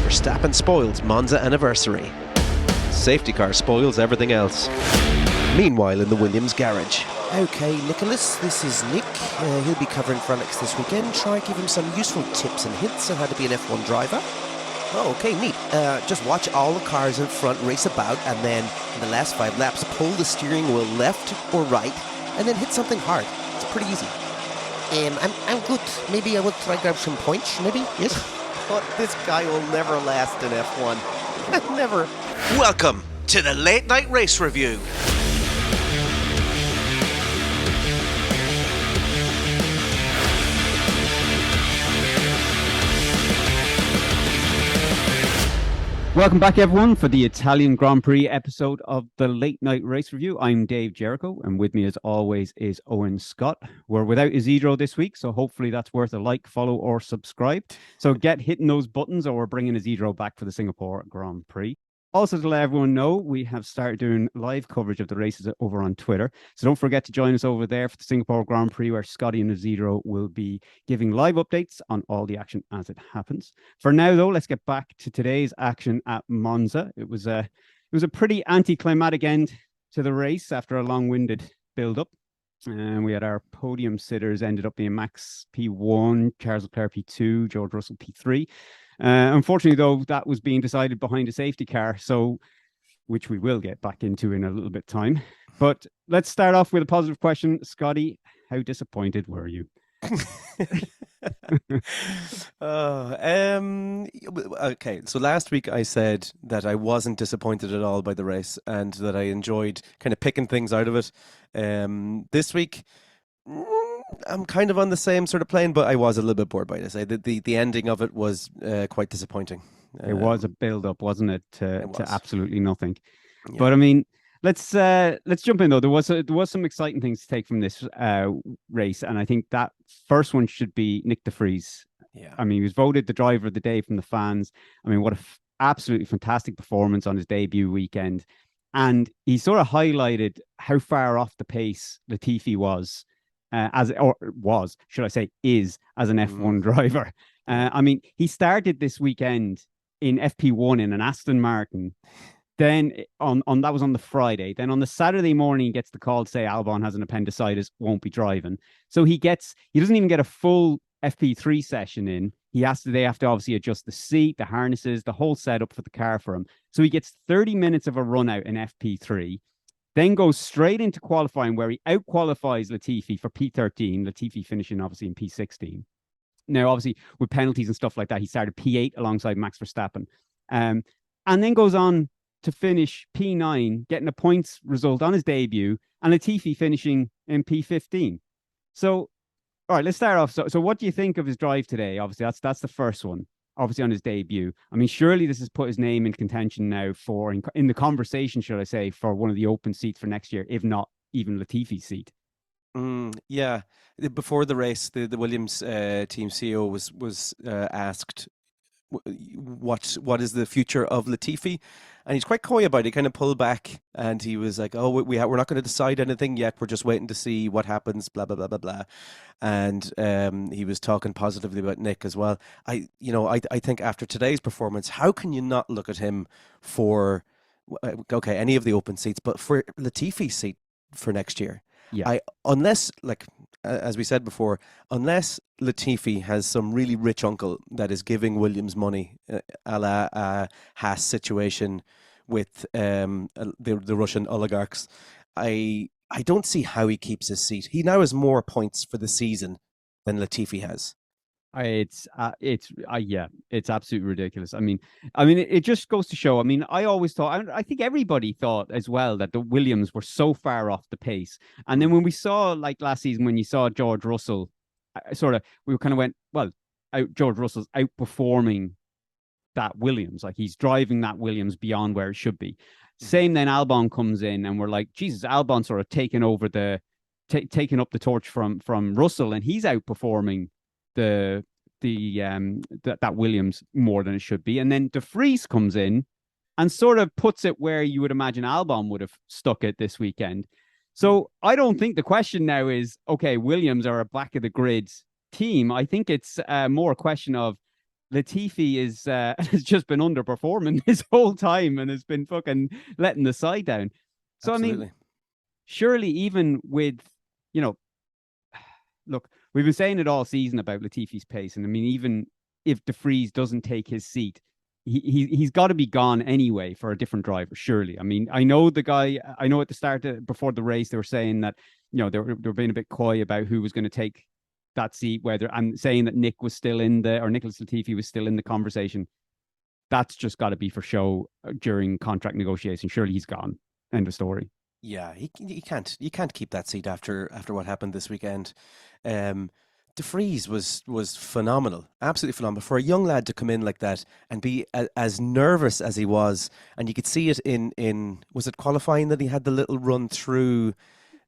Verstappen spoils Monza Anniversary. Safety car spoils everything else. Meanwhile, in the Williams garage. Okay, Nicholas, this is Nick. He'll be covering for Alex this weekend. Try give him some useful tips and hints on how to be an F1 driver. Oh, okay, neat. Just watch all the cars in front race about, and then in the last 5 laps, pull the steering wheel left or right, and then hit something hard. It's pretty easy. I'm good. Maybe I will try grab some points, maybe? Yes? But this guy will never last in F1. Never. Welcome to the Late Night Race Review. Welcome back, everyone, for the Italian Grand Prix episode of the Late Night Race Review. I'm Dave Jericho, and with me, as always, is Owen Scott. We're without Isidro this week, so hopefully that's worth a like, follow, or subscribe. So get hitting those buttons, or we're bringing Isidro back for the Singapore Grand Prix. Also, to let everyone know, we have started doing live coverage of the races over on Twitter. So don't forget to join us over there for the Singapore Grand Prix, where Scotty and Isidro will be giving live updates on all the action as it happens. For now, though, let's get back to today's action at Monza. It was a pretty anticlimactic end to the race after a long-winded build-up. And we had our podium sitters ended up being Max P1, CharlesLeclerc P2, George Russell P3. Unfortunately, though, that was being decided behind a safety car, which we will get back into in a little bit time. But let's start off with a positive question. Scotty, how disappointed were you? Okay, so last week I said that I wasn't disappointed at all by the race and that I enjoyed kind of picking things out of it. This week, I'm kind of on the same sort of plane, but I was a little bit bored by this. The ending of it was quite disappointing. It was a build-up, wasn't it, to absolutely nothing. Yeah. But I mean, let's jump in though. There was some exciting things to take from this race, and I think that first one should be Nyck De Vries. Yeah, I mean, he was voted the driver of the day from the fans. I mean, what a absolutely fantastic performance on his debut weekend, and he sort of highlighted how far off the pace Latifi was. Is as an F1 driver. I mean, he started this weekend in FP1 in an Aston Martin. Then that was on the Friday. Then on the Saturday morning, he gets the call to say Albon has an appendicitis, won't be driving. So he doesn't even get a full FP3 session in. They have to obviously adjust the seat, the harnesses, the whole setup for the car for him. So he gets 30 minutes of a run out in FP3. Then goes straight into qualifying where he out-qualifies Latifi for P13, Latifi finishing obviously in P16. Now, obviously, with penalties and stuff like that, he started P8 alongside MaxVerstappen. And then goes on to finish P9, getting a points result on his debut, and Latifi finishing in P15. So, all right, let's start off. So what do you think of his drive today? Obviously, that's the first one. Obviously on his debut. I mean, surely this has put his name in contention now for, in the conversation, should I say, for one of the open seats for next year, if not even Latifi's seat. Yeah. Before the race, the Williams team CEO was asked what is the future of Latifi, and he's quite coy about it. He kind of pulled back and he was like, "Oh, we're not going to decide anything yet. We're just waiting to see what happens." Blah blah blah blah blah. And he was talking positively about Nick as well. I think after today's performance, how can you not look at him for any of the open seats, but for Latifi's seat for next year? Yeah. Unless, like, as we said before, unless Latifi has some really rich uncle that is giving Williams money, a la Haas situation with the Russian oligarchs, I don't see how he keeps his seat. He now has more points for the season than Latifi has. It's absolutely ridiculous. I mean, it just goes to show. I mean, I always thought, I think everybody thought as well that the Williams were so far off the pace. And then when we saw, like last season, when you saw George Russell, we kind of went, well, George Russell's outperforming that Williams. Like, he's driving that Williams beyond where it should be. Same then Albon comes in and we're like, Jesus, Albon sort of taking up the torch from Russell, and he's outperforming that Williams more than it should be. And then De Vries comes in and sort of puts it where you would imagine Albon would have stuck it this weekend. So I don't think the question now is, okay, Williams are a back of the grid team. I think it's more a question of Latifi is has just been underperforming this whole time and has been fucking letting the side down. So Absolutely. I mean, surely even with, you know, look, we've been saying it all season about Latifi's pace, and I mean, even if De Vries doesn't take his seat, he's got to be gone anyway for a different driver. Surely, I mean, I know the guy. I know at the start before the race they were saying that, you know, they were being a bit coy about who was going to take that seat, whether I'm saying that Nick was still in the, or Nicholas Latifi was still in the conversation. That's just got to be for show during contract negotiation. Surely he's gone. End of story. Yeah, you can't keep that seat after what happened this weekend. De Vries was phenomenal, absolutely phenomenal for a young lad to come in like that and be as nervous as he was, and you could see it in was it qualifying that he had the little run through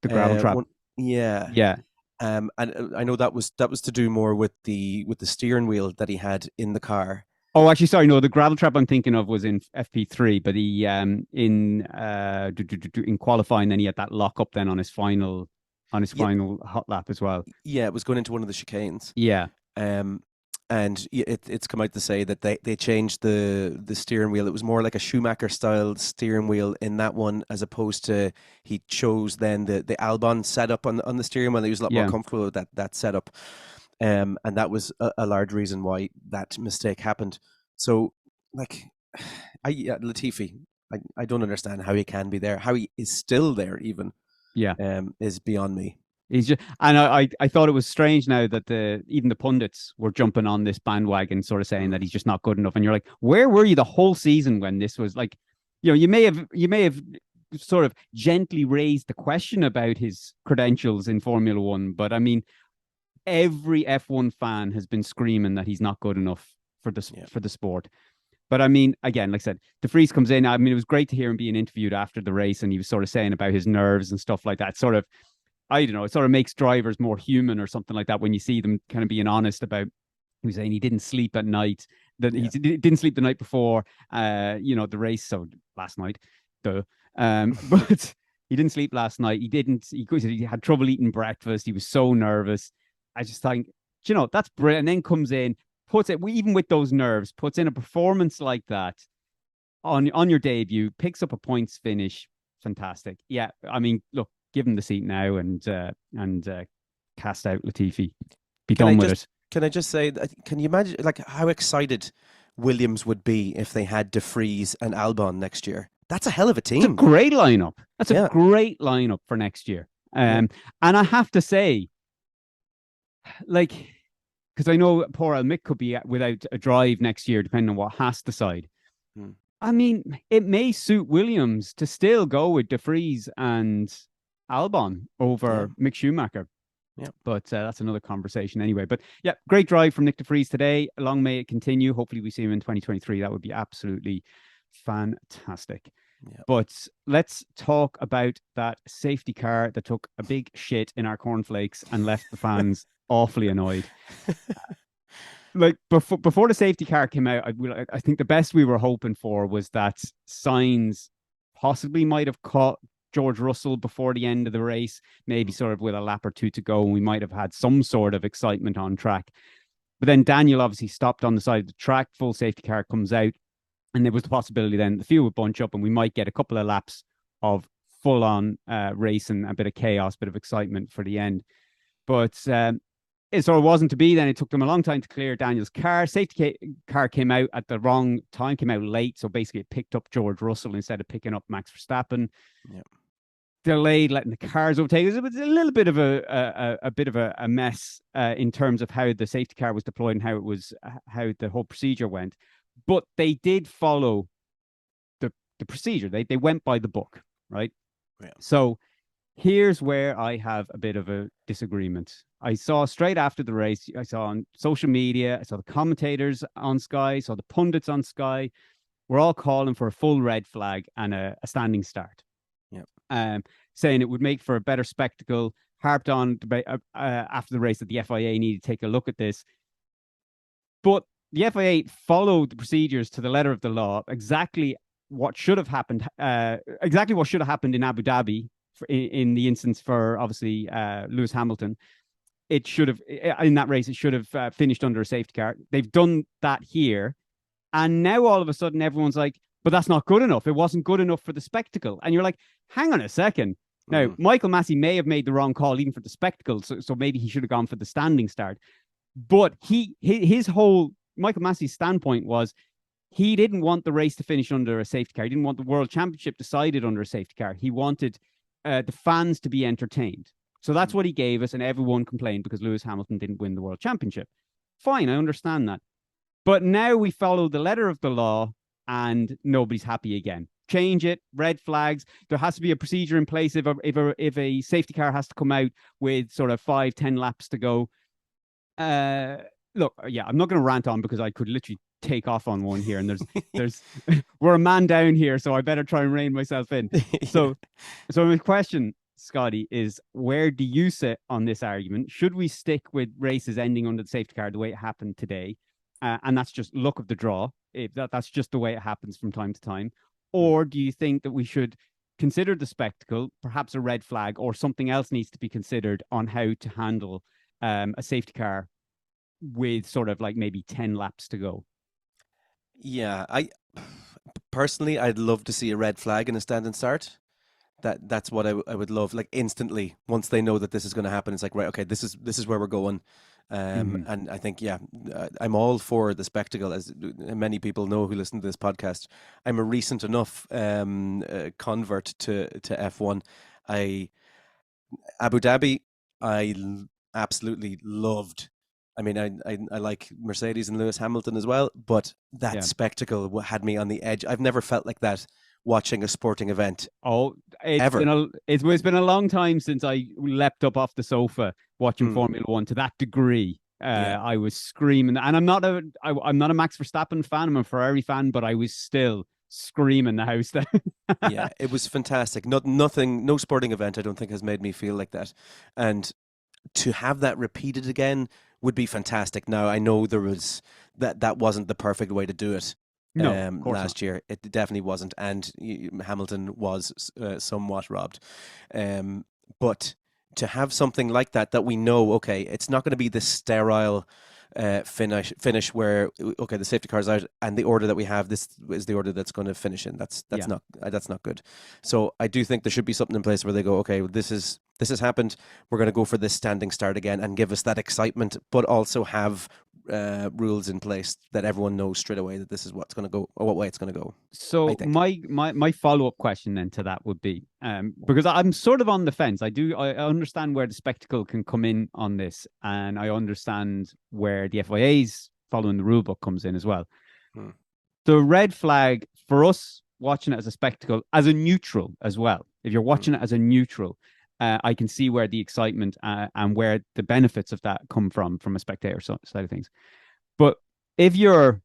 the gravel trap. Yeah. And I know that was to do more with the steering wheel that he had in the car. Oh, actually, sorry, no. The gravel trap I'm thinking of was in FP3, but he in qualifying, then he had that lock up then on his final final hot lap as well. Yeah, it was going into one of the chicanes. Yeah. And it's come out to say that they changed the steering wheel. It was more like a Schumacher style steering wheel in that one, as opposed to he chose then the Albon setup on the steering wheel. He was a lot more comfortable with that setup. And that was a large reason why that mistake happened. So, like, Latifi, I don't understand how he can be there, how he is still there even. Yeah, is beyond me. He's just, and I thought it was strange now that even the pundits were jumping on this bandwagon, sort of saying that he's just not good enough. And you're like, where were you the whole season when this was like, you know, you may have sort of gently raised the question about his credentials in Formula One, but I mean, every F1 fan has been screaming that he's not good enough for the sport. But I mean, again, like I said, De Vries comes in. I mean, it was great to hear him being interviewed after the race, and he was sort of saying about his nerves and stuff like that. Sort of, I don't know, it sort of makes drivers more human or something like that when you see them kind of being honest about. He was saying he didn't sleep at night, that he didn't sleep the night before, you know, the race. So last night, but he didn't sleep last night. He had trouble eating breakfast. He was so nervous. I just think, you know, that's brilliant. And then comes in, puts it, even with those nerves, puts in a performance like that on your debut, picks up a points finish. Fantastic. Yeah, I mean, look, give him the seat now and cast out Latifi. Be done with it. Can I just say, can you imagine like how excited Williams would be if they had De Vries and Albon next year? That's a hell of a team. It's a great lineup. That's a great lineup for next year. And I have to say, like, because I know poor Mick could be without a drive next year, depending on what Haas decide. I mean, it may suit Williams to still go with De Vries and Albon over Mick Schumacher. Yeah, but that's another conversation anyway. But yeah, great drive from Nyck De Vries today. Long may it continue. Hopefully we see him in 2023. That would be absolutely fantastic. Yeah. But let's talk about that safety car that took a big shit in our cornflakes and left the fans awfully annoyed. Like before the safety car came out, I think the best we were hoping for was that Sainz possibly might have caught George Russell before the end of the race, maybe sort of with a lap or two to go, and we might have had some sort of excitement on track. But then Daniel obviously stopped on the side of the track, full safety car comes out, and there was the possibility then the field would bunch up and we might get a couple of laps of full-on racing, a bit of chaos, bit of excitement for the end. But it sort of wasn't to be then. It took them a long time to clear Daniel's car. Safety car came out at the wrong time, came out late, so basically it picked up George Russell instead of picking up MaxVerstappen. Yep. Delayed letting the cars overtake. It was a little bit of a mess in terms of how the safety car was deployed and how the whole procedure went. But they did follow the procedure. They went by the book, right? Yeah. So here's where I have a bit of a disagreement. I saw straight after the race, I saw on social media, I saw the commentators on Sky, I saw the pundits on Sky. We're all calling for a full red flag and a standing start. Saying it would make for a better spectacle, harped on after the race that the FIA needed to take a look at this. But the FIA followed the procedures to the letter of the law, exactly what should have happened in Abu Dhabi in the instance for obviously LewisHamilton. it should have, in that race, it should have finished under a safety car. They've done that here. And now all of a sudden everyone's like, but that's not good enough. It wasn't good enough for the spectacle. And you're like, hang on a second. Now, Michael Massey may have made the wrong call even for the spectacle. So maybe he should have gone for the standing start. But his whole, Michael Massey's standpoint was, he didn't want the race to finish under a safety car. He didn't want the World Championship decided under a safety car. He wanted the fans to be entertained. So that's what he gave us, and everyone complained because Lewis Hamilton didn't win the World Championship. Fine, I understand that. But now we follow the letter of the law, and nobody's happy again. Change it, red flags. There has to be a procedure in place if a safety car has to come out with sort of 5-10 laps to go. Look, yeah, I'm not going to rant on because I could literally take off on one here, and there's we're a man down here, so I better try and rein myself in. So my question, Scotty, is where do you sit on this argument? Should we stick with races ending under the safety car the way it happened today? And that's just luck of the draw. If that's just the way it happens from time to time. Or do you think that we should consider the spectacle, perhaps a red flag, or something else needs to be considered on how to handle a safety car with sort of like maybe 10 laps to go? Yeah, personally, I'd love to see a red flag in a standing start. That's what I would love. Like instantly, once they know that this is going to happen, it's like, right, okay, this is where we're going. And I think, yeah, I'm all for the spectacle, as many people know who listen to this podcast. I'm a recent enough convert to F1. Abu Dhabi, I absolutely loved. I mean, I like Mercedes and Lewis Hamilton as well, but that spectacle had me on the edge. I've never felt like that watching a sporting event. It's been a long time since I leapt up off the sofa watching Formula One to that degree. I was screaming, and I'm not a Max Verstappen fan. I'm a Ferrari fan, but I was still screaming the house down. Yeah, it was fantastic. No sporting event I don't think has made me feel like that, and to have that repeated again would be fantastic. Now I know there was that wasn't the perfect way to do it. Last year it definitely wasn't, and Hamilton was somewhat robbed. But to have something like that we know, okay, it's not going to be this sterile finish where, okay, the safety car's out and the order that we have, this is the order that's going to finish in. That's not good. So I do think there should be something in place where they go, okay, this has happened, we're going to go for this standing start again and give us that excitement, but also have rules in place that everyone knows straight away that this is what's going to go, or what way it's going to go. So my follow-up question then to that would be, because I'm sort of on the fence. I understand where the spectacle can come in on this, and I understand where the FIA's following the rule book comes in as well. The red flag for us watching it as a spectacle, as a neutral as well. If you're watching it as a neutral, I can see where the excitement and where the benefits of that come from a spectator side of things. But if you're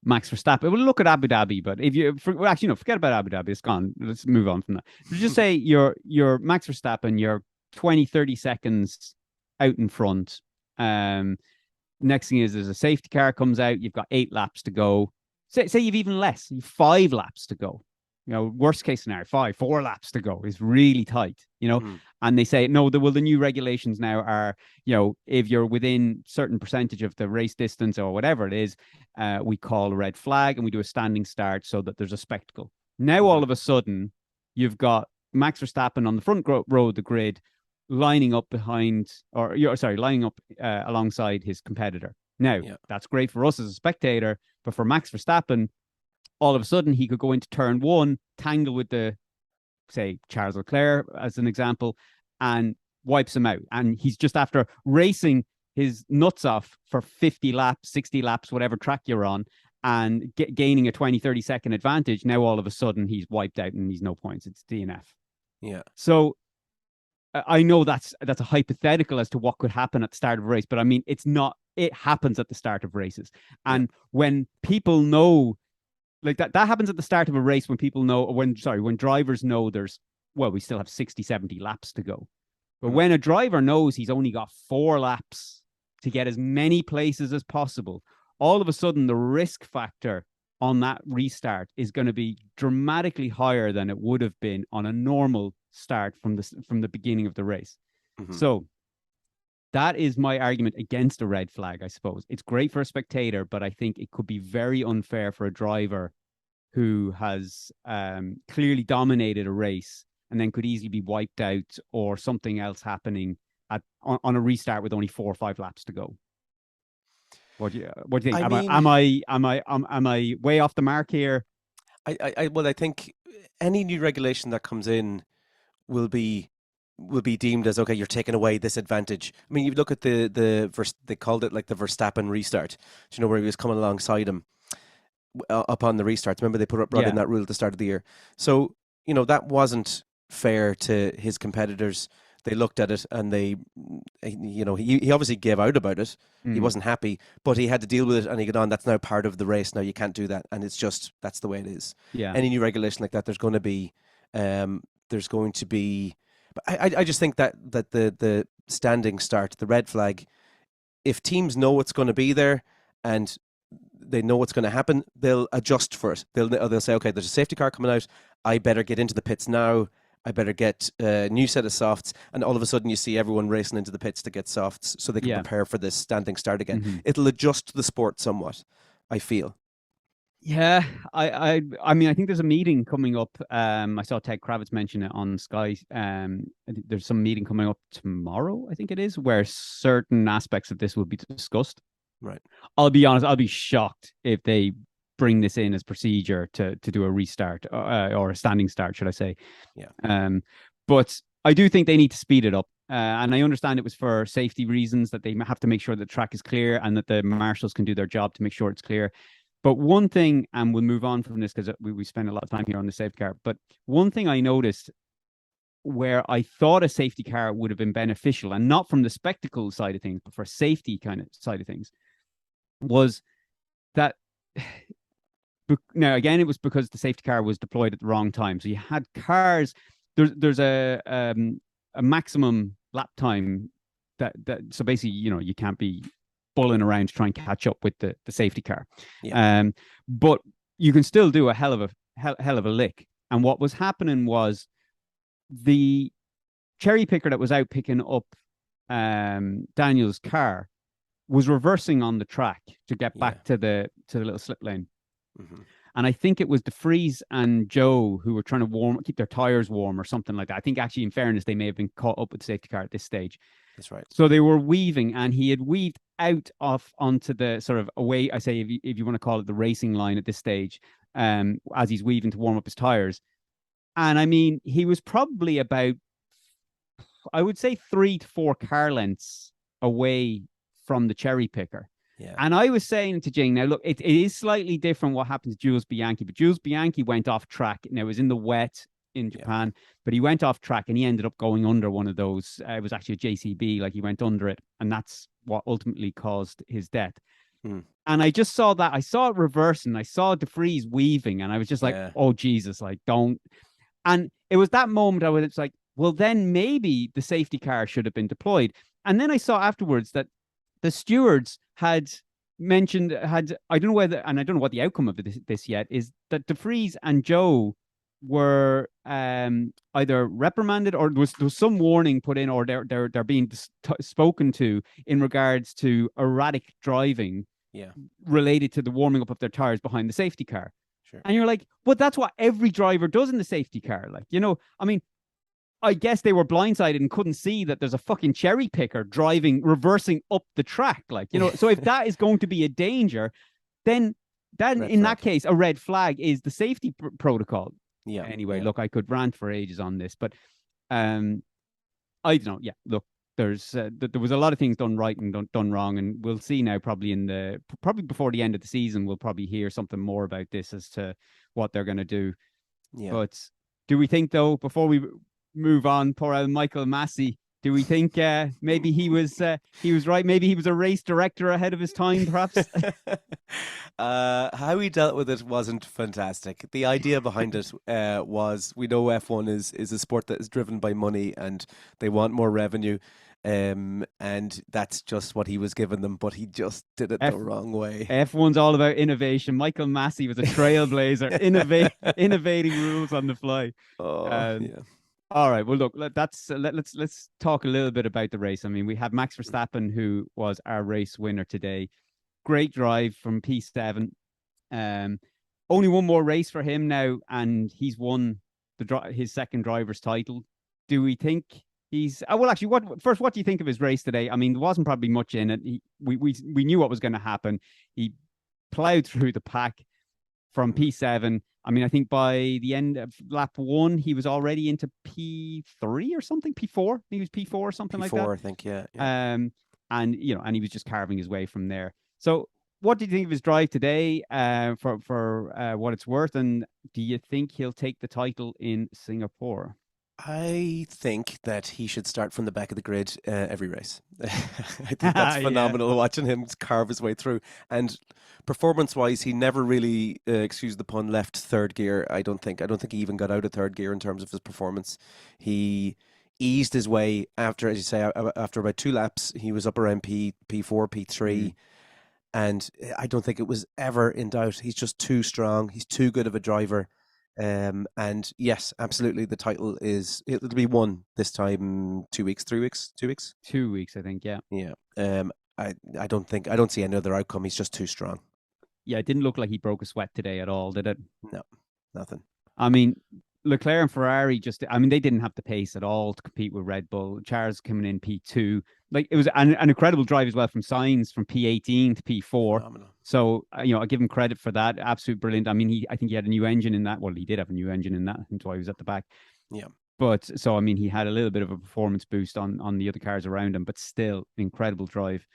Max Verstappen, we'll look at Abu Dhabi, but if you forget about Abu Dhabi, it's gone. Let's move on from that. Just say you're Max Verstappen, you're 20-30 seconds out in front. Next thing is there's a safety car comes out, you've got 8 laps to go. Say you've even less, you've 5 laps to go. You know, worst case scenario, 4 laps to go is really tight, you know, and they say, no, the new regulations now are, you know, if you're within certain percentage of the race distance or whatever it is, we call a red flag and we do a standing start so that there's a spectacle. Now, all of a sudden, you've got Max Verstappen on the front row of the grid lining up alongside his competitor. Now, that's great for us as a spectator, but for Max Verstappen, all of a sudden, he could go into turn 1, tangle with say, Charles Leclerc, as an example, and wipes him out. And he's just after racing his nuts off for 50 laps, 60 laps, whatever track you're on, and gaining a 20-30 second advantage. Now, all of a sudden, he's wiped out and he's no points. It's DNF. Yeah. So I know that's a hypothetical as to what could happen at the start of a race, but I mean, it's not. It happens at the start of races. And when people know, like that happens at the start of a race when people know, when drivers know we still have 60-70 laps to go. But when a driver knows he's only got 4 laps to get as many places as possible, all of a sudden the risk factor on that restart is going to be dramatically higher than it would have been on a normal start from the beginning of the race. So that is my argument against a red flag, I suppose. It's great for a spectator, but I think it could be very unfair for a driver who has clearly dominated a race and then could easily be wiped out or something else happening on a restart with only 4 or 5 laps to go. What do you think? Am I way off the mark here? Well, I think any new regulation that comes in will be deemed as, okay, you're taking away this advantage. I mean, you look at they called it like the Verstappen restart. Do you know, where he was coming alongside him upon the restarts? Remember, they brought in that rule at the start of the year. So, you know, that wasn't fair to his competitors. They looked at it and he obviously gave out about it. He wasn't happy, but he had to deal with it and he got on. That's now part of the race. Now you can't do that. And it's just, that's the way it is. Yeah. Any new regulation like that, there's going to be, but I just think that the standing start, the red flag, if teams know what's going to be there and they know what's going to happen, they'll adjust for it. They'll say, okay, there's a safety car coming out. I better get into the pits now. I better get a new set of softs. And all of a sudden you see everyone racing into the pits to get softs so they can prepare for this standing start again. Mm-hmm. It'll adjust the sport somewhat, I feel. Yeah, I mean, I think there's a meeting coming up. I saw Ted Kravitz mention it on Sky. There's some meeting coming up tomorrow, I think it is, where certain aspects of this will be discussed. Right. I'll be honest, I'll be shocked if they bring this in as procedure to do a restart or a standing start, should I say. Yeah. But I do think they need to speed it up. And I understand it was for safety reasons that they have to make sure the track is clear and that the marshals can do their job to make sure it's clear. But one thing, and we'll move on from this because we spend a lot of time here on the safety car, but one thing I noticed where I thought a safety car would have been beneficial, and not from the spectacle side of things, but for safety kind of side of things, was that, now again, it was because the safety car was deployed at the wrong time. So you had cars, there's a maximum lap time that so basically, you know, you can't be bulling around to try and catch up with the safety car. Yeah. But you can still do a hell of a lick. And what was happening was the cherry picker that was out picking up Daniel's car was reversing on the track to get back to the little slip lane. Mm-hmm. And I think it was De Vries and Joe who were trying to keep their tires warm or something like that. I think actually, in fairness, they may have been caught up with the safety car at this stage. That's right. So they were weaving, and he had weaved out off onto the sort of away, I say, if you want to call it the racing line at this stage, as he's weaving to warm up his tires. And I mean, he was probably about, I would say, 3 to 4 car lengths away from the cherry picker. Yeah. And I was saying to Jing, now look, it is slightly different what happened to Jules Bianchi, but Jules Bianchi went off track. Now, it was in the wet in Japan, but he went off track and he ended up going under one of those. It was actually a JCB, like he went under it, and that's what ultimately caused his death. And I just saw that. I saw it reversing. I saw De Vries weaving, and I was just like, oh, Jesus, like, don't. And it was that moment I was like, well, then maybe the safety car should have been deployed. And then I saw afterwards that the stewards had mentioned, I don't know whether, and I don't know what the outcome of this yet, is that De Vries and Joe were either reprimanded or there was some warning put in, or they're being spoken to in regards to erratic driving related to the warming up of their tires behind the safety car. Sure. And you're like, well, that's what every driver does in the safety car. Like, you know, I mean, I guess they were blindsided and couldn't see that there's a fucking cherry picker reversing up the track. Like, you know, so if that is going to be a danger, then that case, a red flag is the safety protocol. Yeah. Anyway, look, I could rant for ages on this, but I don't know. Yeah, look, there was a lot of things done right and done wrong, and we'll see now. Probably before the end of the season, we'll probably hear something more about this as to what they're going to do. Yeah. But do we think, though, before we move on, poor old Michael Massey, do we think maybe he was right? Maybe he was a race director ahead of his time, perhaps? How he dealt with it wasn't fantastic. The idea behind it was, we know F1 is a sport that is driven by money and they want more revenue. And that's just what he was giving them, but he just did it the wrong way. F1's all about innovation. Michael Massey was a trailblazer, innovating rules on the fly. Yeah. All right. Well, look, let's talk a little bit about the race. I mean, we have Max Verstappen, who was our race winner today. Great drive from P7. Um, Only one more race for him now, and he's won his second driver's title. Do we think he's? Well, actually, what do you think of his race today? I mean, there wasn't probably much in it. We knew what was going to happen. He plowed through the pack from P7. I mean, I think by the end of lap 1, he was already into P3 or something, P4. He was P4 or something like that. P4, I think, yeah. And he was just carving his way from there. So, what do you think of his drive today? For what it's worth, and do you think he'll take the title in Singapore? I think that he should start from the back of the grid every race. I think that's phenomenal watching him carve his way through. And performance-wise, he never really, excuse the pun, left third gear. I don't think he even got out of third gear in terms of his performance. He eased his way after, as you say, after about 2 laps. He was up around P4, P3. And I don't think it was ever in doubt. He's just too strong. He's too good of a driver. And yes, absolutely, the title it'll be won this time. 2 weeks, 3 weeks, 2 weeks, 2 weeks, I think. Yeah. I don't see any other outcome. He's just too strong. Yeah, it didn't look like he broke a sweat today at all, did it? No, nothing. I mean, Leclerc and Ferrari they didn't have the pace at all to compete with Red Bull. Charles coming in P2. Like, it was an incredible drive as well from Sainz from P18 to P4. Phenomenal. So, I give him credit for that. Absolute brilliant. I mean, I think he had a new engine in that. Well, he did have a new engine in that. That's why he was at the back. Yeah. But so, I mean, he had a little bit of a performance boost on the other cars around him, but still incredible drive.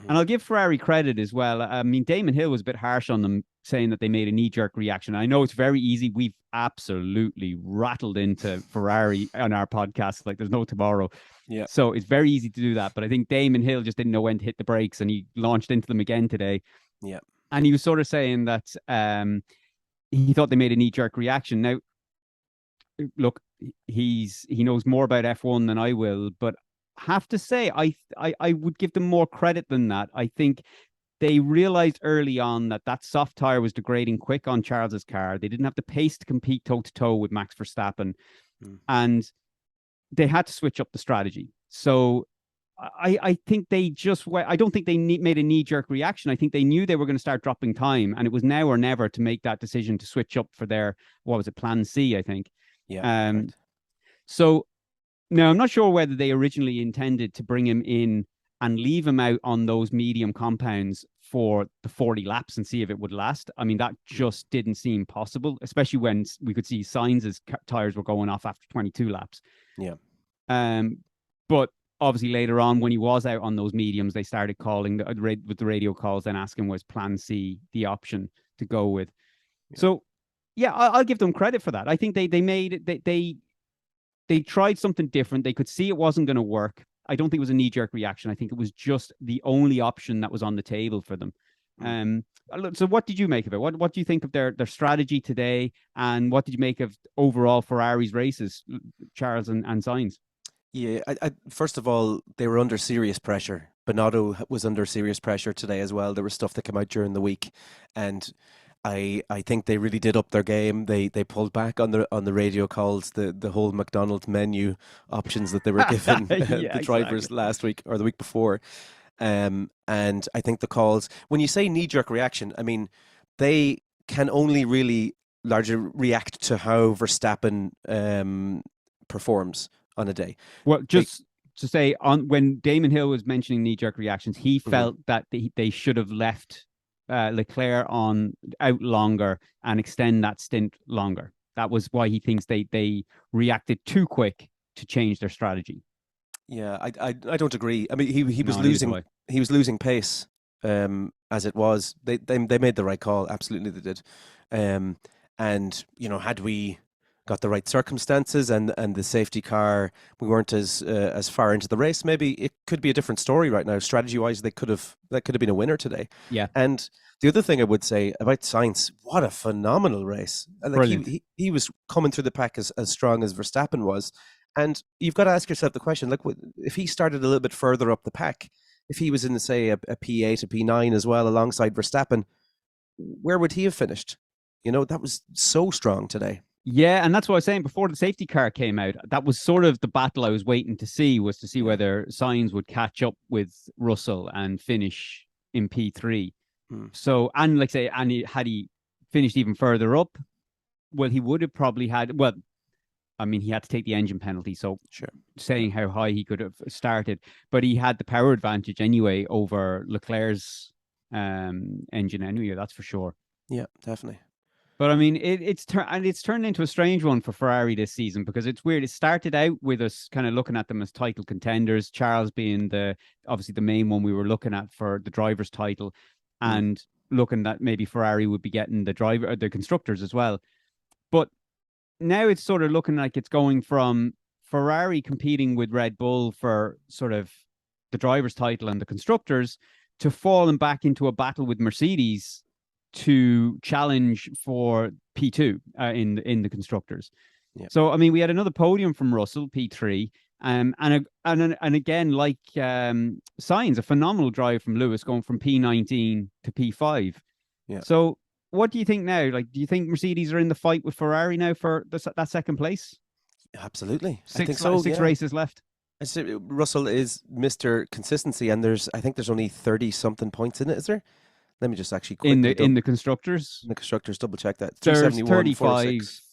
And I'll give Ferrari credit as well. I mean, Damon Hill was a bit harsh on them, saying that they made a knee-jerk reaction. I know it's very easy. We've absolutely rattled into Ferrari on our podcast like there's no tomorrow. Yeah. So it's very easy to do that. But I think Damon Hill just didn't know when to hit the brakes, and he launched into them again today. Yeah. And he was sort of saying that he thought they made a knee-jerk reaction. Now, look, he knows more about F1 than I will, but have to say, I would give them more credit than that. I think they realized early on that soft tire was degrading quick on Charles's car. They didn't have the pace to compete toe-to-toe with Max Verstappen. And they had to switch up the strategy. So I think they just... I don't think they made a knee-jerk reaction. I think they knew they were going to start dropping time, and it was now or never to make that decision to switch up for their, plan C, I think. Yeah. Right. So... Now, I'm not sure whether they originally intended to bring him in and leave him out on those medium compounds for the 40 laps and see if it would last. I mean, that just didn't seem possible, especially when we could see Sainz's tires were going off after 22 laps. Yeah. But obviously later on, when he was out on those mediums, they started calling with the radio calls and asking was plan C the option to go with. Yeah. So, yeah, I'll give them credit for that. I think they tried something different. They could see it wasn't going to work. I don't think it was a knee-jerk reaction. I think it was just the only option that was on the table for them. So what did you make of it? What do you think of their strategy today? And what did you make of overall Ferrari's races, Charles and Sainz? Yeah, I first of all, they were under serious pressure. Binotto was under serious pressure today as well. There was stuff that came out during the week, and I think they really did up their game. They pulled back on the radio calls, the whole McDonald's menu options that they were given the drivers last week or the week before. And I think the calls, when you say knee-jerk reaction, I mean, they can only really largely react to how Verstappen performs on a day. Well, just to say, when Damon Hill was mentioning knee-jerk reactions, he felt that they should have left Leclerc out longer and extend that stint longer. That was why he thinks they reacted too quick to change their strategy. Yeah, I don't agree. I mean, he was losing pace as it was. They made the right call. Absolutely, they did. And had we got the right circumstances and the safety car, we weren't as far into the race, maybe it could be a different story right now. Strategy wise, that could have been a winner today. Yeah. And the other thing I would say about Sainz, what a phenomenal race. Like he was coming through the pack as strong as Verstappen was. And you've got to ask yourself the question, like, if he started a little bit further up the pack, if he was in, say, a P8, a P9 as well, alongside Verstappen, where would he have finished? That was so strong today. Yeah, and that's what I was saying before the safety car came out. That was sort of the battle I was waiting to see, was to see whether Sainz would catch up with Russell and finish in P3. So, and like say, and had he finished even further up, well, he would have probably had, well, I mean, he had to take the engine penalty. So saying how high he could have started, but he had the power advantage anyway over Leclerc's engine anyway, that's for sure. Yeah, definitely. But I mean, it's turned into a strange one for Ferrari this season, because it's weird. It started out with us kind of looking at them as title contenders, Charles being obviously the main one we were looking at for the driver's title, and looking that maybe Ferrari would be getting the constructors as well. But now it's sort of looking like it's going from Ferrari competing with Red Bull for sort of the driver's title and the constructors to falling back into a battle with Mercedes to challenge for P2 in the constructors. Yeah. So I mean, we had another podium from Russell, P3, and again, like Sainz, a phenomenal drive from Lewis going from P19 to P5. Yeah. So what do you think now? Like, do you think Mercedes are in the fight with Ferrari now for that second place? Absolutely. I think so. Six races left. Russell is Mr. Consistency, and I think there's only 30 something points in it, is there? Let me just actually quickly in the constructors. In the constructors, double check that. There's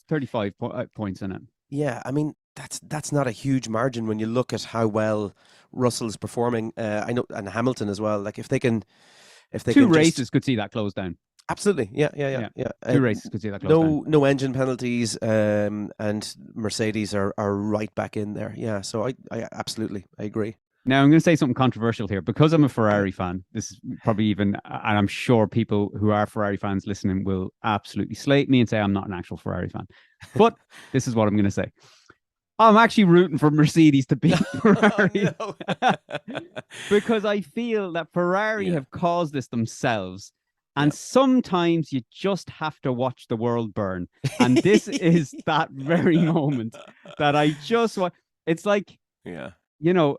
35 points in it. Yeah, I mean that's not a huge margin when you look at how well Russell is performing. I know, and Hamilton as well. Like if they can two races could see that close down. Absolutely, yeah. 2 races could see that close down. No engine penalties, and Mercedes are right back in there. Yeah, so I absolutely agree. Now, I'm going to say something controversial here. Because I'm a Ferrari fan, this is probably even, and I'm sure people who are Ferrari fans listening will absolutely slate me and say I'm not an actual Ferrari fan. But this is what I'm going to say. I'm actually rooting for Mercedes to beat Ferrari. Because I feel that Ferrari have caused this themselves. And sometimes you just have to watch the world burn. And this is that very moment that I just want. It's like, you know,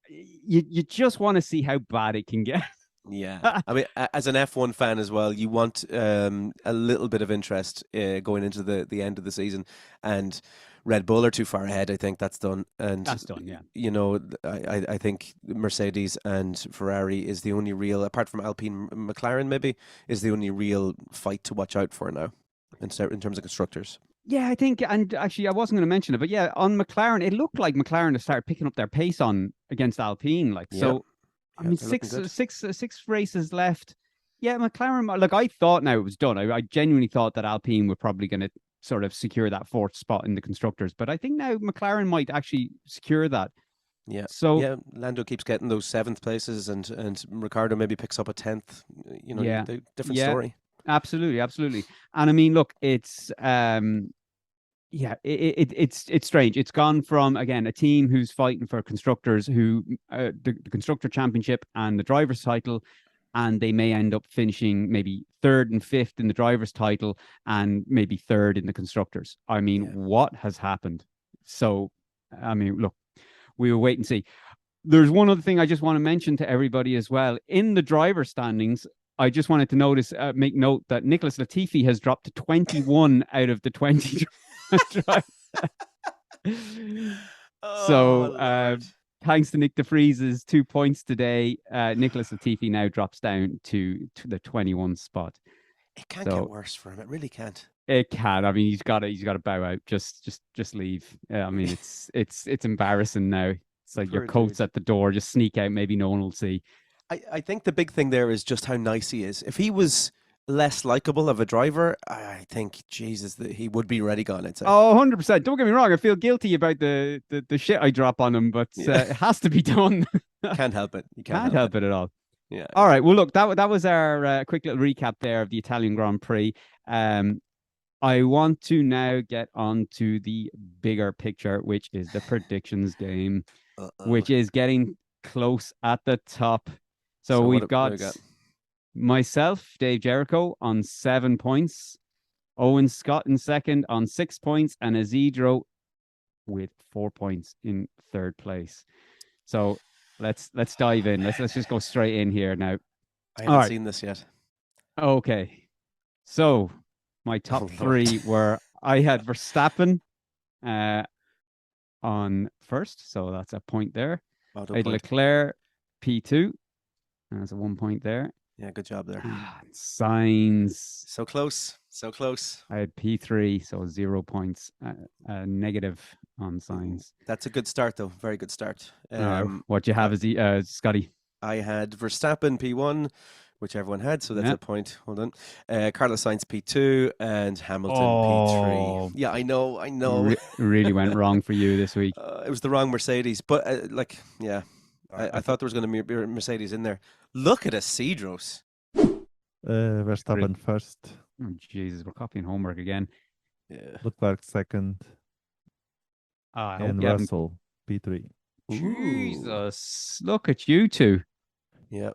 you just want to see how bad it can get. Yeah, I mean, as an F1 fan as well, you want a little bit of interest going into the end of the season, and Red Bull are too far ahead. I think that's done, and that's done. Yeah, you know, I think Mercedes and Ferrari is the only real, apart from Alpine, McLaren maybe, is the only real fight to watch out for now in terms of constructors. Yeah, I think, and actually I wasn't going to mention it, but yeah, on McLaren, it looked like McLaren to start picking up their pace against Alpine. Like, so, I mean, six races left. Yeah, McLaren, like I thought now it was done. I genuinely thought that Alpine were probably going to sort of secure that 4th spot in the constructors, but I think now McLaren might actually secure that. Yeah. So Lando keeps getting those 7th places, and Ricciardo maybe picks up a 10th. You know, different story. Absolutely. And I mean, look, it's it's strange. It's gone from, again, a team who's fighting for constructors, the constructor championship and the driver's title, and they may end up finishing maybe 3rd and 5th in the driver's title and maybe 3rd in the constructors. I mean, what has happened? So, I mean, look, we will wait and see. There's one other thing I just want to mention to everybody as well. In the driver standings, I just wanted to make note that Nicholas Latifi has dropped to 21 out of the 20 drives. Thanks to Nyck De Vries' 2 points today, Nicholas Latifi now drops down to the 21 spot. It can't get worse for him. It really can't. It can. I mean, he's got to bow out. Just leave. I mean, it's embarrassing now. It's like your coat's at the door. Just sneak out. Maybe no one will see. I think the big thing there is just how nice he is. If he was less likable of a driver, I think, Jesus, that he would be ready gone, I'd say. Oh, 100%. Don't get me wrong. I feel guilty about the shit I drop on him, but it has to be done. Can't help it. You can't help it at all. Yeah. All right. Well, look, that was our quick little recap there of the Italian Grand Prix. I want to now get on to the bigger picture, which is the predictions game, which is getting close at the top. So we've got myself, Dave Jericho, on 7 points, Owen Scott in second on 6 points, and Isidro with 4 points in 3rd place. So let's dive in. Let's just go straight in here now. I haven't seen this yet. Okay. So my top 3 were I had Verstappen on first, so that's a point there. Auto I had point. Leclerc P2, and that's a 1 point there. Yeah, good job there. Sainz. So close. So close. I had P3, so 0 points. Negative on Sainz. That's a good start, though. Very good start. What you have is Scotty. I had Verstappen P1, which everyone had, so that's a point. Hold on. Carlos Sainz P2 and Hamilton P3. Yeah, I know. Really went wrong for you this week. It was the wrong Mercedes, but I thought there was going to be a Mercedes in there. Look at Isidro's. Verstappen first. Oh, Jesus, we're copying homework again. Yeah. Leclerc second. And Russell P3. Jesus, look at you two. Yeah.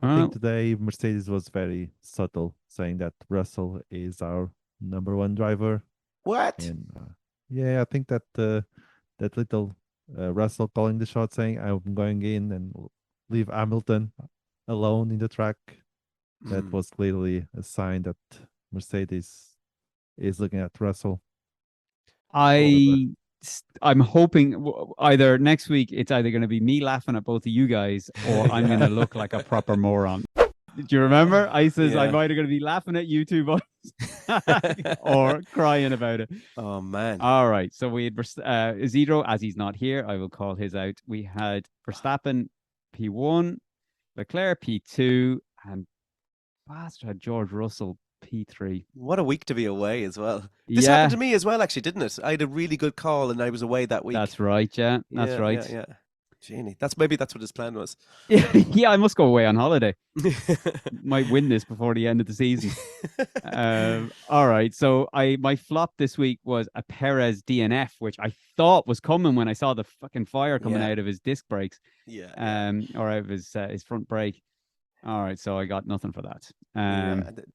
I think today Mercedes was very subtle, saying that Russell is our number one driver. What? And I think that that little Russell calling the shot, saying I'm going in and leave Hamilton alone in the track. That was clearly a sign that Mercedes is looking at Russell. I'm hoping either next week it's either going to be me laughing at both of you guys or I'm going to look like a proper moron. Do you remember? I says I'm either going to be laughing at you two boys or crying about it. Oh, man. All right. So we had Isidro, as he's not here, I will call his out. We had Verstappen P1, Leclerc P2, and Bastard had George Russell P3. What a week to be away as well. This happened to me as well, actually, didn't it? I had a really good call and I was away that week. That's right, yeah. That's right. Yeah. Genie. Maybe that's what his plan was. Yeah, I must go away on holiday. Might win this before the end of the season. All right. So my flop this week was a Perez DNF, which I thought was coming when I saw the fucking fire coming out of his disc brakes. Yeah. Or out of his front brake. All right, so I got nothing for that.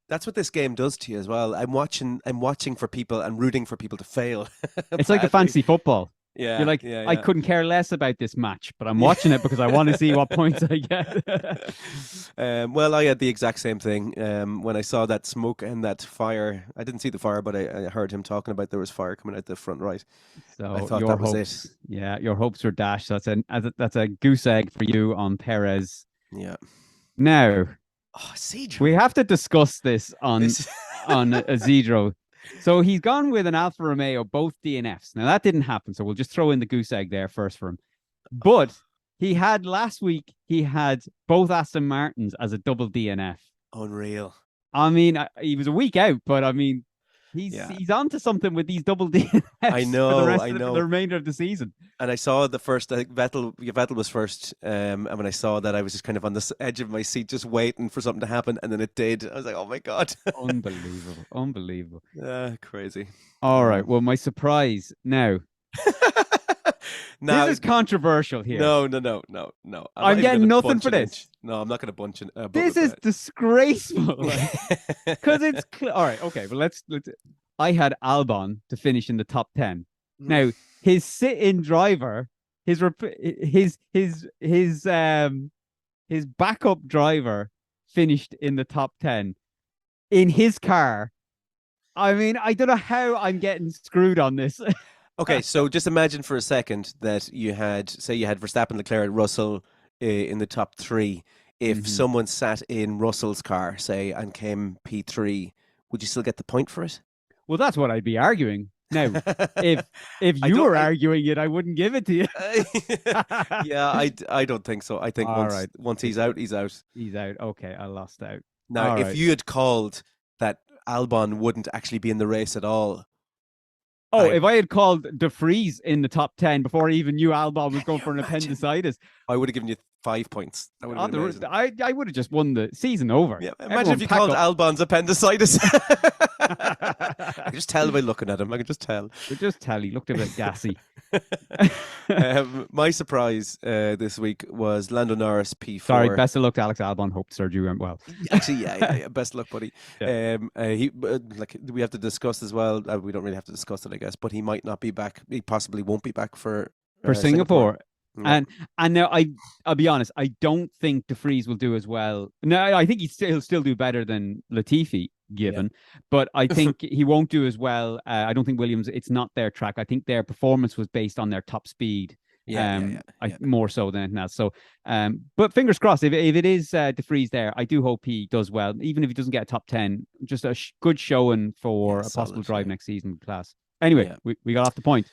That's what this game does to you as well. I'm watching for people and rooting for people to fail. It's like the fantasy football. Yeah, you're like, I couldn't care less about this match, but I'm watching it because I want to see what points I get. Well, I had the exact same thing. When I saw that smoke and that fire, I didn't see the fire, but I heard him talking about there was fire coming out the front right. So I thought that was it. Yeah, your hopes were dashed. That's a goose egg for you on Perez. Yeah. Now, Isidro. We have to discuss this on Isidro. So he's gone with an Alfa Romeo, both DNFs. Now that didn't happen, so we'll just throw in the goose egg there first for him. But last week he had both Aston Martins as a double DNF. Unreal. I mean, he was a week out, but I mean, he's onto something with these double DNFs. I know. For the remainder of the season. And I saw the first. I think Vettel was first. And when I saw that, I was just kind of on the edge of my seat, just waiting for something to happen, and then it did. I was like, "Oh my god!" Unbelievable. Crazy. All right. Well, my surprise now. This is controversial here. No. I'm getting nothing for this. No, I'm not going to bunch it. This is disgraceful. Because it's all right. Okay, well let's. I had Albon to finish in the top 10. Now his sit-in driver, his backup driver finished in the top 10 in his car. I mean, I don't know how I'm getting screwed on this. Okay, so just imagine for a second that you had Verstappen, Leclerc, Russell in the top 3. If someone sat in Russell's car, say, and came P3, would you still get the point for it? Well, that's what I'd be arguing. Now, if you were arguing it, I wouldn't give it to you. Yeah, I don't think so. I think once he's out, he's out. He's out. Okay, I lost out. Now, if you had called that Albon wouldn't actually be in the race at all. If I had called De Vries in the top 10 before I even knew Albon was going for an appendicitis, I would have given you 5 points. That would have been amazing. I would have just won the season over. Yeah, imagine if you called Albon's appendicitis. I can just tell by looking at him. I can just tell. You just tell he looked a bit gassy. My surprise this week was Lando Norris P4. Sorry, best of luck to Alex Albon. Hope the surgery went well. Actually, yeah. Best of luck, buddy. Yeah. We have to discuss as well. We don't really have to discuss it, I guess. But he might not be back. He possibly won't be back for Singapore. Yeah. And now I'll be honest. I don't think De Vries will do as well. No, I think he'll still do better than Latifi. given. But I think he won't do as well. I don't think Williams, it's not their track. I think their performance was based on their top speed. More so than anything else. So, but fingers crossed, if it is De Vries there, I do hope he does well, even if he doesn't get a top 10, just a good showing for a possible drive next season with class. Anyway, we got off the point.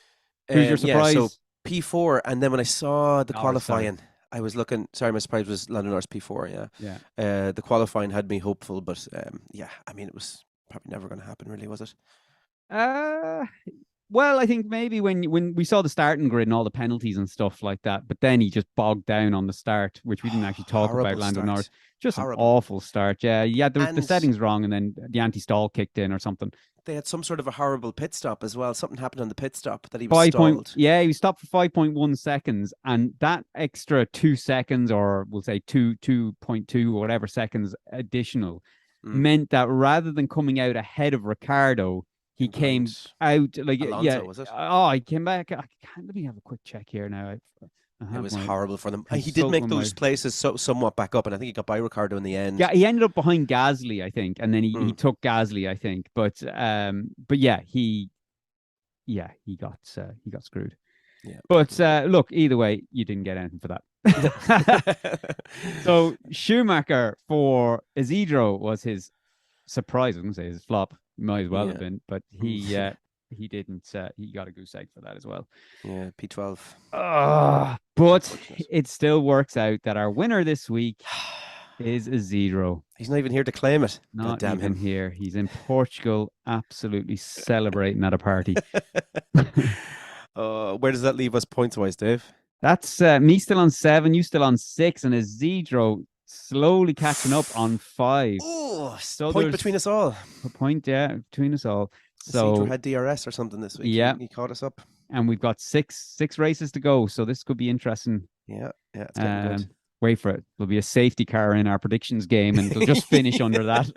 Who's your surprise? So P4, and then when I saw the qualifying, I was looking. Sorry, my surprise was Lando Norris P4. The qualifying had me hopeful, but I mean, it was probably never going to happen, really, was it? Well, I think maybe when we saw the starting grid and all the penalties and stuff like that, but then he just bogged down on the start, which we didn't actually talk about. Lando Norris, just an awful start. Yeah, the settings wrong, and then the anti-stall kicked in or something. They had some sort of a horrible pit stop as well. Something happened on the pit stop that he was stalled. He was stopped for 5.1 seconds, and that extra 2 seconds, or we'll say 2.2 or whatever seconds additional, meant that rather than coming out ahead of Ricciardo, he came out like Alonso, was it? Oh, he came back. Let me have a quick check here now. It was horrible for them. He did make those places somewhat back up, and I think he got by Ricciardo in the end. Yeah, he ended up behind Gasly, I think, and then he took Gasly, I think. But yeah, he got screwed. Yeah. But look, either way, you didn't get anything for that. So Schumacher for Isidro was his surprise. I wouldn't say his flop. Might as well have been, but he didn't. He got a goose egg for that as well. Yeah, P12. But it still works out that our winner this week is Isidro. He's not even here to claim it. Not even him here. He's in Portugal, absolutely celebrating at a party. Where does that leave us points-wise, Dave? That's me still on 7, you still on 6, and Isidro slowly catching up on 5. Oh, so point between us all. A point, between us all. So Isidro had DRS or something this week. Yeah, he caught us up, and we've got six races to go. So this could be interesting. Yeah, it's getting good. Wait for it. There'll be a safety car in our predictions game, and it'll just finish under that.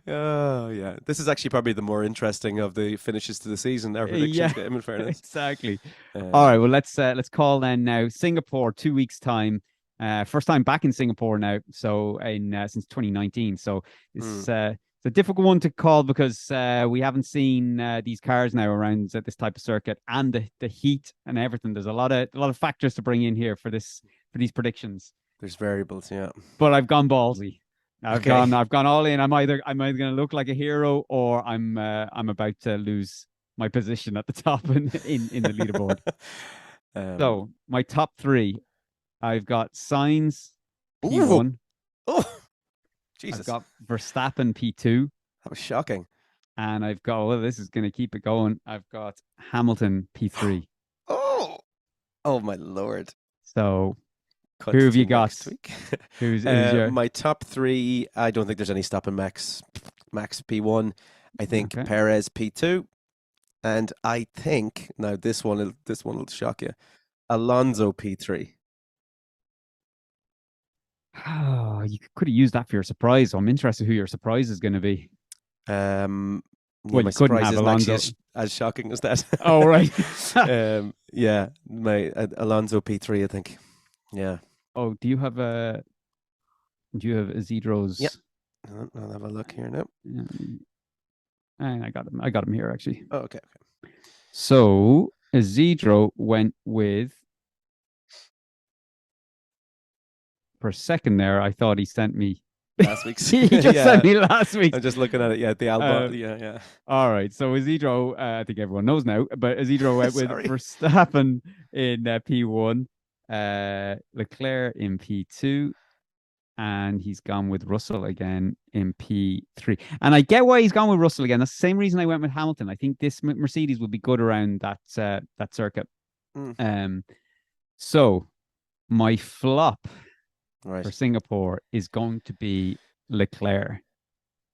Oh yeah, this is actually probably the more interesting of the finishes to the season. Our predictions game, in fairness. Exactly. All right. Well, let's call then now. Singapore, 2 weeks time. First time back in Singapore now, so since 2019. So it's a difficult one to call because we haven't seen these cars now around at this type of circuit, and the heat and everything. There's a lot of factors to bring in here for these predictions. There's variables, yeah. But I've gone ballsy. I've gone all in. I'm either going to look like a hero, or I'm about to lose my position at the top in the leaderboard. So my top 3. I've got Sainz P1. Oh, Jesus. I've got Verstappen P2. That was shocking. And I've got, this is going to keep it going. I've got Hamilton P3. Oh my Lord. So who have you got? Who's your... My top 3, I don't think there's any stopping Max P1. I think Perez P2. And I think, now this one will shock you, Alonso P3. Oh, you could have used that for your surprise. So I'm interested who your surprise is going to be. Well, you couldn't have Alonso. As shocking as that. Oh, right. My Alonso P3, I think. Yeah. Oh, do you have Isidro's? Yeah. I'll have a look here now. And I got him here actually. Oh, okay. So Isidro went with. For a second there, I thought he sent me last week's. He just sent me last week. I'm just looking at it. Yeah, the album. Yeah. All right. So Isidro, I think everyone knows now, but Isidro went with Verstappen in P1, Leclerc in P2, and he's gone with Russell again in P3. And I get why he's gone with Russell again. That's the same reason I went with Hamilton. I think this Mercedes would be good around that circuit. So my flop. Right. For Singapore is going to be Leclerc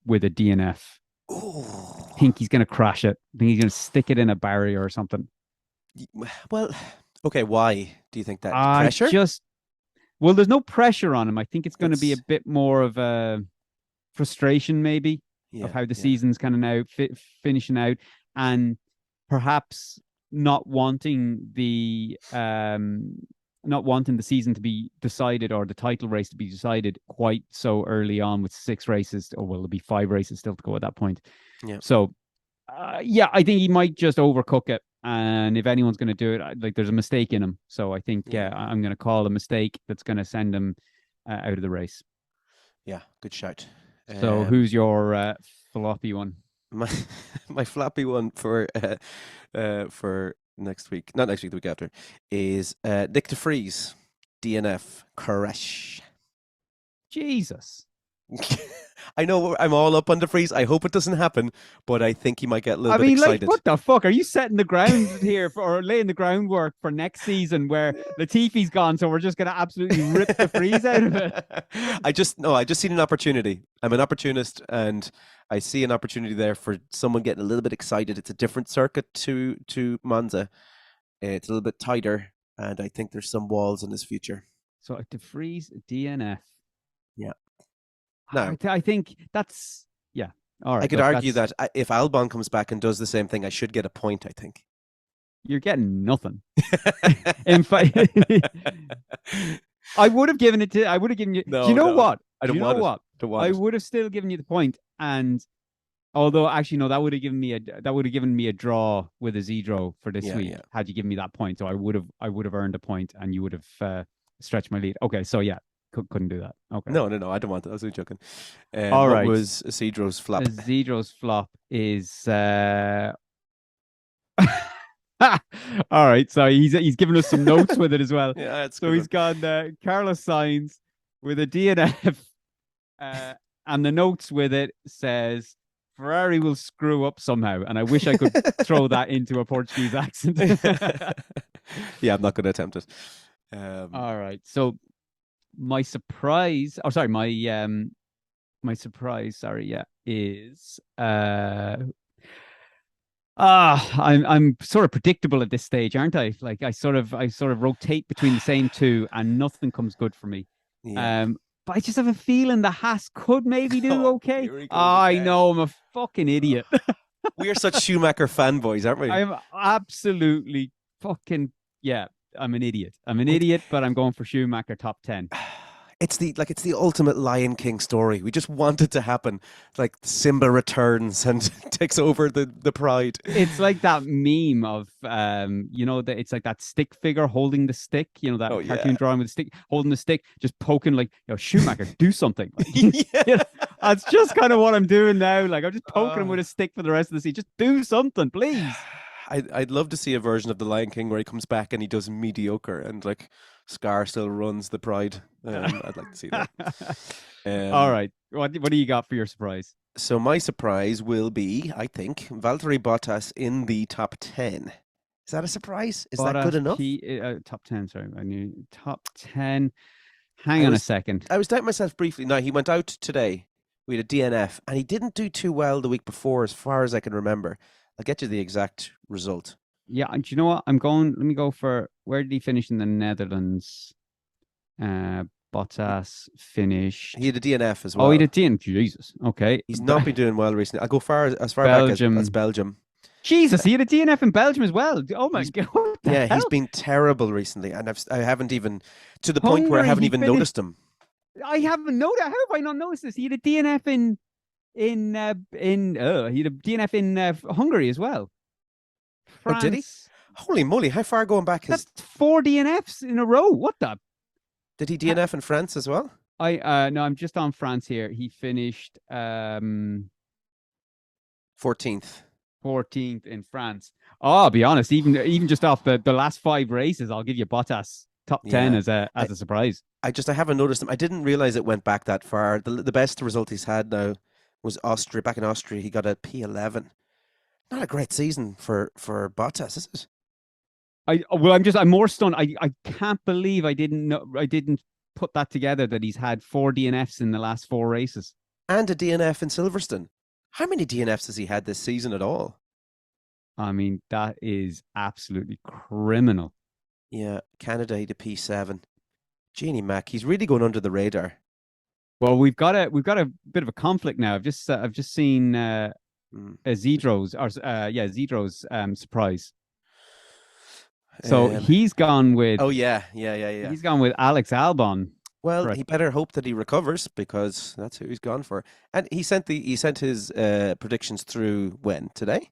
with a DNF. Oh. I think he's going to crash it. I think he's going to stick it in a barrier or something. Well, okay. Why do you think that? Pressure? There's no pressure on him. I think it's going to be a bit more of a frustration, maybe, of how the season's kind of now finishing out, and perhaps not wanting the wanting the season to be decided or the title race to be decided quite so early on with 6 races, or will there be 5 races still to go at that point? Yeah. So, yeah, I think he might just overcook it. And if anyone's going to do it, like there's a mistake in him. So I think I'm going to call a mistake that's going to send him out of the race. Yeah, good shout. So who's your floppy one? My floppy one for next week, not next week, the week after, is Nyck De Vries, DNF crash. Jesus. I know I'm all up on De Vries. I hope it doesn't happen, but I think he might get a little bit excited. Like, what the fuck? Are you setting the ground here or laying the groundwork for next season where Latifi's gone, so we're just going to absolutely rip De Vries out of it? I just seen an opportunity. I'm an opportunist, and I see an opportunity there for someone getting a little bit excited. It's a different circuit to Monza. It's a little bit tighter, and I think there's some walls in his future. So De Vries, DNF. Yeah. No, I think that's all right. I could argue that if Albon comes back and does the same thing, I should get a point. I think you're getting nothing. In fact, I would have given it to. I would have given you. No, do you know what? I don't want it. I would have still given you the point. And although actually no, that would have given me a draw with a Zedro for this week. Yeah. Had you given me that point, so I would have earned a point, and you would have stretched my lead. Okay, so yeah. Couldn't do that. Okay. No, I don't want that. I was only joking. All right. What was Zedro's flop? Zedro's flop is all right. So he's given us some notes with it as well. Yeah, that's so he's got Carlos Sainz with a DNF, and the notes with it says Ferrari will screw up somehow, and I wish I could throw that into a Portuguese accent. Yeah, I'm not going to attempt it. All right. So. My surprise, is I'm sort of predictable at this stage, aren't I? Like I sort of rotate between the same two, and nothing comes good for me. Yeah. But I just have a feeling the Haas could maybe do okay. I know, I'm a fucking idiot. We are such Schumacher fanboys, aren't we? I'm absolutely fucking I'm an idiot. But I'm going for Schumacher top 10. It's the ultimate Lion King story. We just want it to happen. Like Simba returns and takes over the pride. It's like that meme of it's like that stick figure holding the stick, that cartoon drawing with the stick, holding the stick, just poking like, Schumacher, do something. Like, that's just kind of what I'm doing now. Like I'm just poking him with a stick for the rest of the season. Just do something, please. I'd love to see a version of the Lion King where he comes back and he does mediocre and like Scar still runs the pride. I'd like to see that. All right. What do you got for your surprise? So my surprise will be, I think, Valtteri Bottas in the top 10. Is that a surprise? Is that good enough? Top 10, sorry. I knew top 10. Hang on a second. I was doubting myself briefly. No, he went out today. We had a DNF and he didn't do too well the week before as far as I can remember. I'll get you the exact result. Yeah, and do you know what? Let me go for, where did he finish in the Netherlands? Bottas finished. He had a DNF as well. Oh, he had a DNF. Jesus. Okay. He's not been doing well recently. I'll go as far back as Belgium. Jesus, he had a DNF in Belgium as well. Oh my God. Yeah, he's been terrible recently. And I havened even, to the point where I haven't even noticed him. I haven't noticed. How have I not noticed this? He had a DNF in he had a DNF in Hungary as well. France. Oh, did he? Holy moly! How far going back? That's 4 DNFs in a row. What the? Did he DNF in France as well? No, I'm just on France here. He finished 14th. 14th in France. Oh, I'll be honest. Even just off the last 5 races, I'll give you Bottas top 10 as a surprise. I haven't noticed him. I didn't realize it went back that far. The best result he's had now was Austria. Back in Austria, he got a P11. Not a great season for Bottas, is it? I'm more stunned. I can't believe I didn't put that together, that he's had 4 DNFs in the last 4 races. And a DNF in Silverstone. How many DNFs has he had this season at all? I mean, that is absolutely criminal. Yeah, Canada, he had a P7. Jeannie Mac, he's really going under the radar. Well, we've got a bit of a conflict now. I've just seen Zedro's surprise. So he's gone with. Oh yeah. He's gone with Alex Albon. Well, he better hope that he recovers because that's who he's gone for. And he sent his predictions through when today.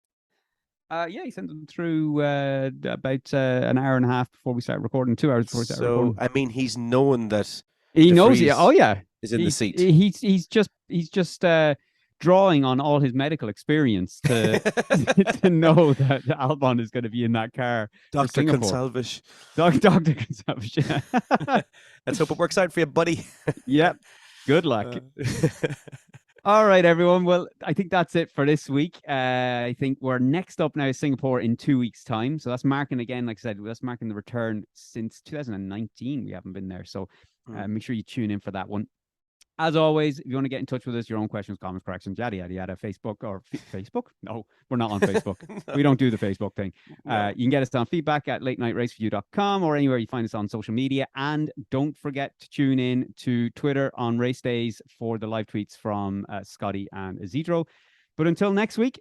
Yeah, he sent them through about an hour and a half before we started recording. 2 hours before we started recording. I mean, he's knowing that he De knows. Vries Yeah. Oh yeah. Is in the seat. He's just drawing on all his medical experience to to know that Albon is going to be in that car. Dr. Consalvish. Dr. Consalvish. Yeah. Let's hope it works out for you, buddy. Yep. Good luck. All right, everyone. Well, I think that's it for this week. I think we're next up now is Singapore in 2 weeks' time. So that's marking again, like I said, that's marking the return since 2019. We haven't been there. So make sure you tune in for that one. As always, if you want to get in touch with us, your own questions, comments, corrections, yada, yada, yada, Facebook or Facebook? No, we're not on Facebook. No. We don't do the Facebook thing. No. You can get us on feedback at latenightraceview.com or anywhere you find us on social media. And don't forget to tune in to Twitter on race days for the live tweets from Scotty and Isidro. But until next week,